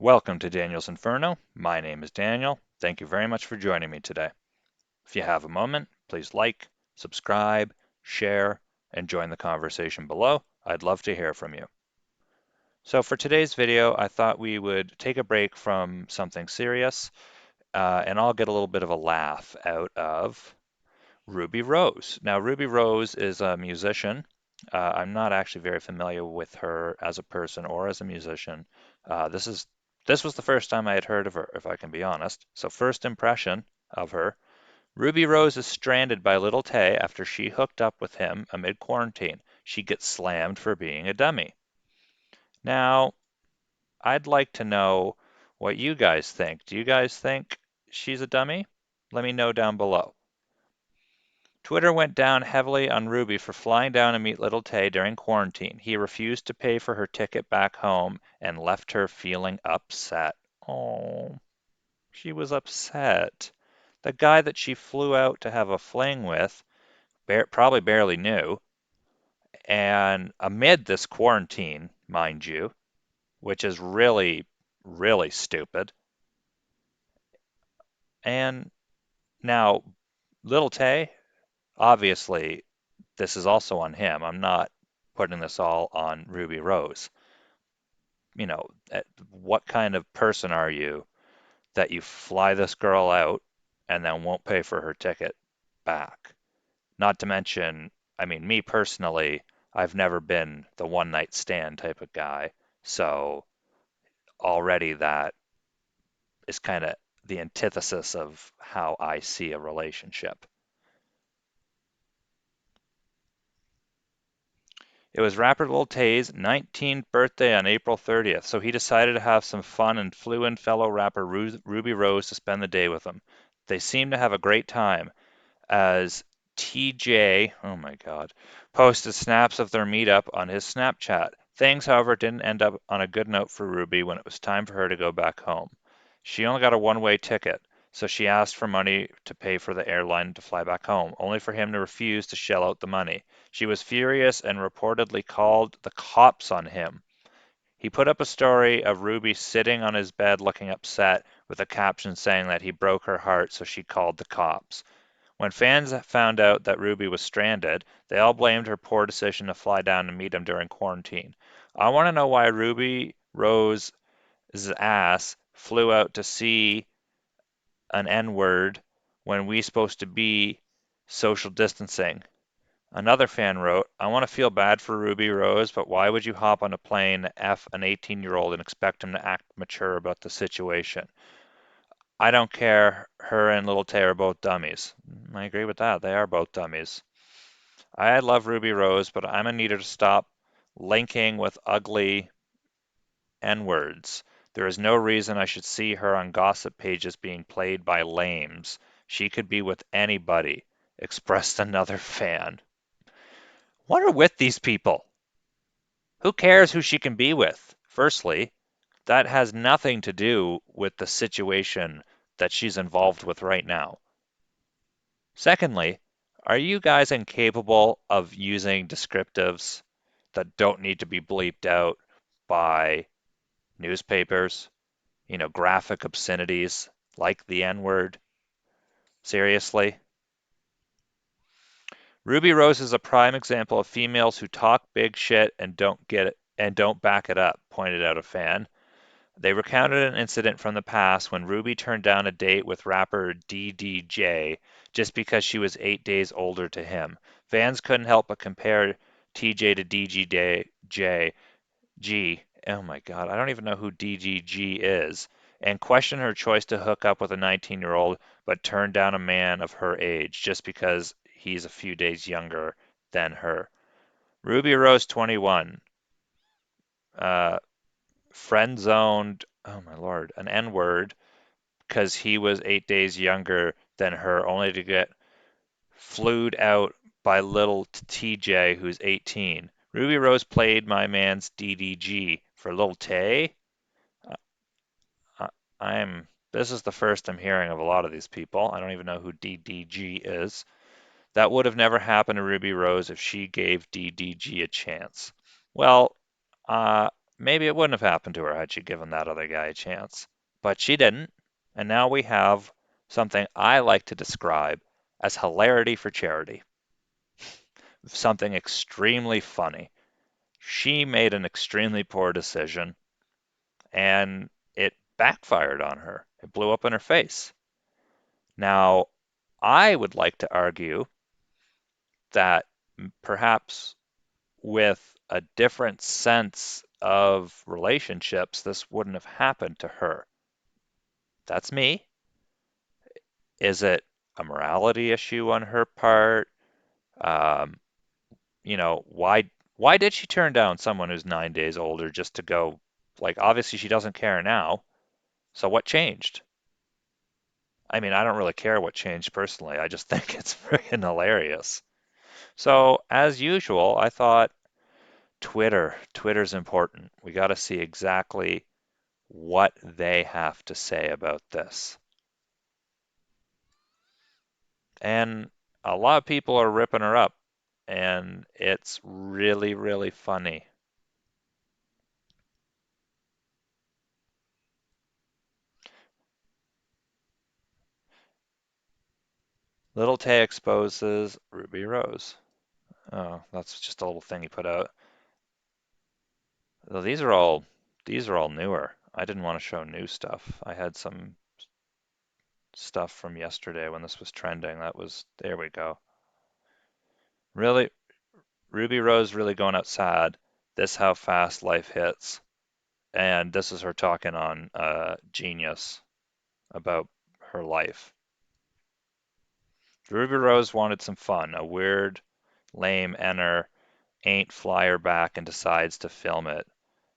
Welcome to Daniel's Inferno. My name is Daniel. Thank you very much for joining me today. If you have a moment, please like, subscribe, share, and join the conversation below. I'd love to hear from you. So for today's video, I thought we would take a break from something serious, and I'll get a little bit of a laugh out of Ruby Rose. Now, Ruby Rose is a musician. I'm not actually very familiar with her as a person or as a musician. Uh, this is this was the first time I had heard of her, if I can be honest. So first impression of her, Ruby Rose is stranded by Little Tay after she hooked up with him amid quarantine. She gets slammed for being a dummy. Now, I'd like to know what you guys think. Do you guys think she's a dummy? Let me know down below. Twitter went down heavily on Ruby for flying down to meet Little Tay during quarantine. He refused to pay for her ticket back home and left her feeling upset. Oh, she was upset. The guy that she flew out to have a fling with probably barely knew. And amid this quarantine, mind you, which is really, really stupid. And now, Little Tay, obviously, this is also on him. I'm not putting this all on Ruby Rose. What kind of person are you that you fly this girl out and then won't pay for her ticket back? Not to mention, I mean, me personally, I've never been the one night stand type of guy. So already that is kind of the antithesis of how I see a relationship. It was rapper Lil Tay's 19th birthday on April 30th, so he decided to have some fun and flew in fellow rapper Ruby Rose to spend the day with him. They seemed to have a great time as TJ, oh my God, posted snaps of their meetup on his Snapchat. Things, however, didn't end up on a good note for Ruby when it was time for her to go back home. She only got a one-way ticket, so she asked for money to pay for the airline to fly back home, only for him to refuse to shell out the money. She was furious and reportedly called the cops on him. He put up a story of Ruby sitting on his bed looking upset with a caption saying that he broke her heart, so she called the cops. When fans found out that Ruby was stranded, they all blamed her poor decision to fly down to meet him during quarantine. I want to know why Ruby Rose's ass flew out to see an N-word when we supposed to be social distancing. Another fan wrote, I want to feel bad for Ruby Rose, but why would you hop on a plane to F an 18-year-old and expect him to act mature about the situation? I don't care. Her and Little Tay are both dummies. I agree with that. They are both dummies. I love Ruby Rose, but I'm gonna need her to stop linking with ugly N-words. There is no reason I should see her on gossip pages being played by lames. She could be with anybody, expressed another fan. What are with these people? Who cares who she can be with? Firstly, that has nothing to do with the situation that she's involved with right now. Secondly, are you guys incapable of using descriptives that don't need to be bleeped out by newspapers? Graphic obscenities like the N word? Seriously? Ruby Rose is a prime example of females who talk big shit and don't get it and don't back it up, pointed out a fan. They recounted an incident from the past when Ruby turned down a date with rapper DDJ just because she was 8 days older to him. Fans couldn't help but compare TJ to DDJ. Oh my God, I don't even know who DDG is, and question her choice to hook up with a 19-year-old but turn down a man of her age just because he's a few days younger than her. Ruby Rose 21, uh, friend zoned, oh my Lord, an N word because he was 8 days younger than her, only to get flued out by little TJ, who's 18. Ruby Rose played my man's DDG for Lil Tay. Uh, This is the first I'm hearing of a lot of these people. I don't even know who DDG is. That would have never happened to Ruby Rose if she gave DDG a chance. Well, uh, maybe it wouldn't have happened to her had she given that other guy a chance. But she didn't. And now we have something I like to describe as hilarity for charity, something extremely funny. She made an extremely poor decision and it backfired on her. It blew up in her face. Now, I would like to argue that perhaps with a different sense of relationships, this wouldn't have happened to her. That's me. Is it a morality issue on her part? Um, why did she turn down someone who's 9 days older just to go? Like, obviously she doesn't care now. So what changed? I mean, I don't really care what changed personally. I just think it's freaking hilarious. So, as usual, I thought Twitter's important. We got to see exactly what they have to say about this. And a lot of people are ripping her up, and it's really, really funny. Little Tay exposes Ruby Rose. Oh, that's just a little thing he put out. Well, these are all newer. I didn't want to show new stuff. I had some stuff from yesterday when this was trending. There we go. Really, Ruby Rose really going outside. This how fast life hits. And this is her talking on Genius about her life. Ruby Rose wanted some fun. A weird, lame enter ain't flyer back and decides to film it.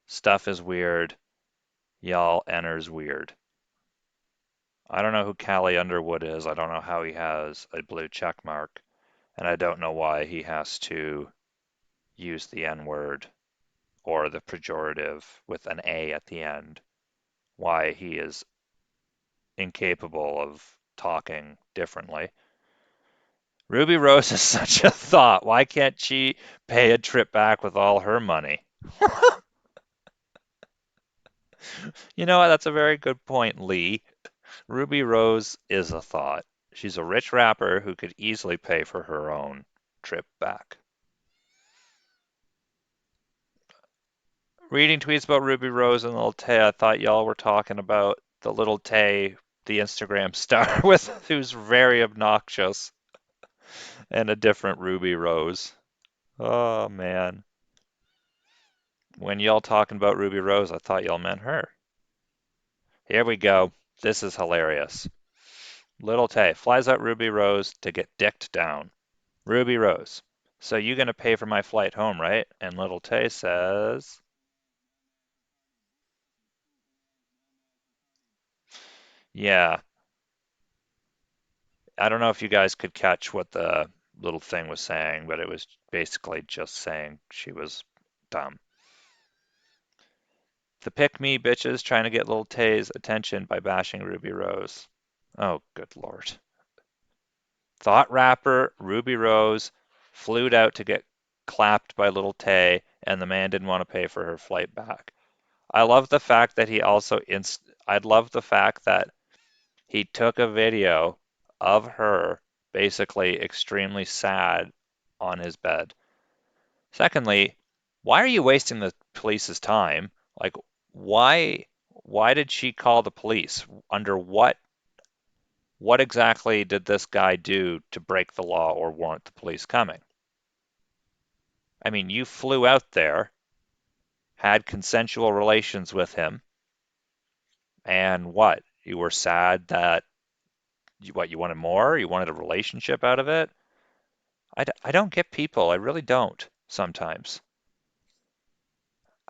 Stuff is weird. Y'all enters weird. I don't know who Callie Underwood is. I don't know how he has a blue check mark. And I don't know why he has to use the N word or the pejorative with an A at the end. Why he is incapable of talking differently. Ruby Rose is such a thought. Why can't she pay a trip back with all her money? You know what? That's a very good point, Lee. Ruby Rose is a thought. She's a rich rapper who could easily pay for her own trip back. Reading tweets about Ruby Rose and Lil Tay, I thought y'all were talking about the Little Tay, the Instagram star with who's very obnoxious, and a different Ruby Rose. Oh man. When y'all talking about Ruby Rose, I thought y'all meant her. Here we go. This is hilarious. Little Tay flies out Ruby Rose to get dicked down. Ruby Rose, so you gonna pay for my flight home, right? And Little Tay says, yeah. I don't know if you guys could catch what the little thing was saying, but it was basically just saying she was dumb. The pick me bitches trying to get Little Tay's attention by bashing Ruby Rose. Oh, good lord. Thought rapper Ruby Rose flew out to get clapped by Little Tay, and the man didn't want to pay for her flight back. I love the fact that he also I'd love the fact that he took a video of her basically extremely sad on his bed. Secondly, why are you wasting the police's time? Like, why did she call the police? Under what exactly did this guy do to break the law or warrant the police coming? I mean, you flew out there, had consensual relations with him, and what? You were sad that you wanted more? You wanted a relationship out of it? I don't get people. I really don't sometimes.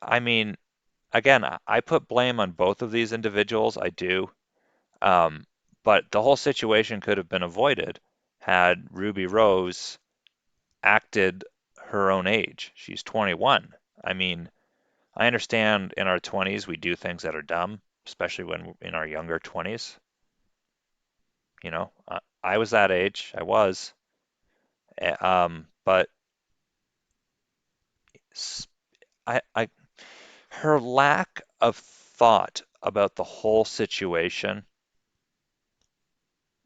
I mean, again, I put blame on both of these individuals. I do. Um, but the whole situation could have been avoided had Ruby Rose acted her own age. She's 21. I mean, I understand in our 20s we do things that are dumb, especially when in our younger 20s. I was that age. I was. But I Her lack of thought about the whole situation,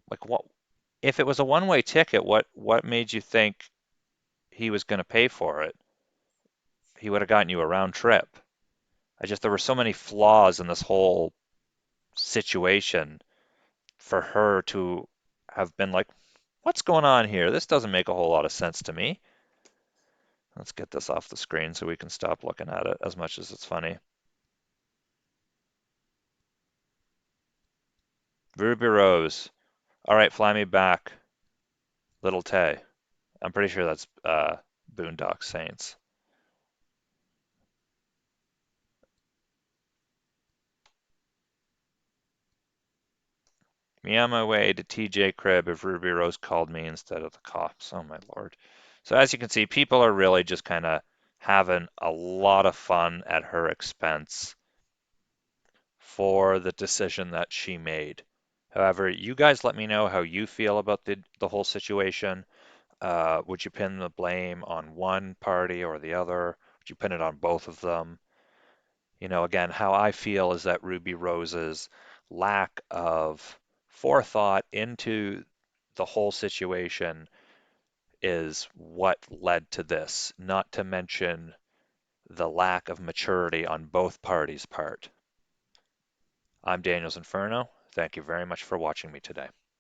like what if it was a one-way ticket, what made you think he was going to pay for it? He would have gotten you a round trip. There were so many flaws in this whole situation for her to have been like, what's going on here? This doesn't make a whole lot of sense to me. Let's get this off the screen so we can stop looking at it as much as it's funny. Ruby Rose. All right, fly me back, Little Tay. I'm pretty sure that's Boondock Saints. Me on my way to TJ Crib if Ruby Rose called me instead of the cops. Oh my lord. So as you can see, people are really just kind of having a lot of fun at her expense for the decision that she made. However, you guys let me know how you feel about the whole situation. Would you pin the blame on one party or the other? Would you pin it on both of them? Again, how I feel is that Ruby Rose's lack of forethought into the whole situation is what led to this, not to mention the lack of maturity on both parties' part. I'm Daniel's Inferno. Thank you very much for watching me today.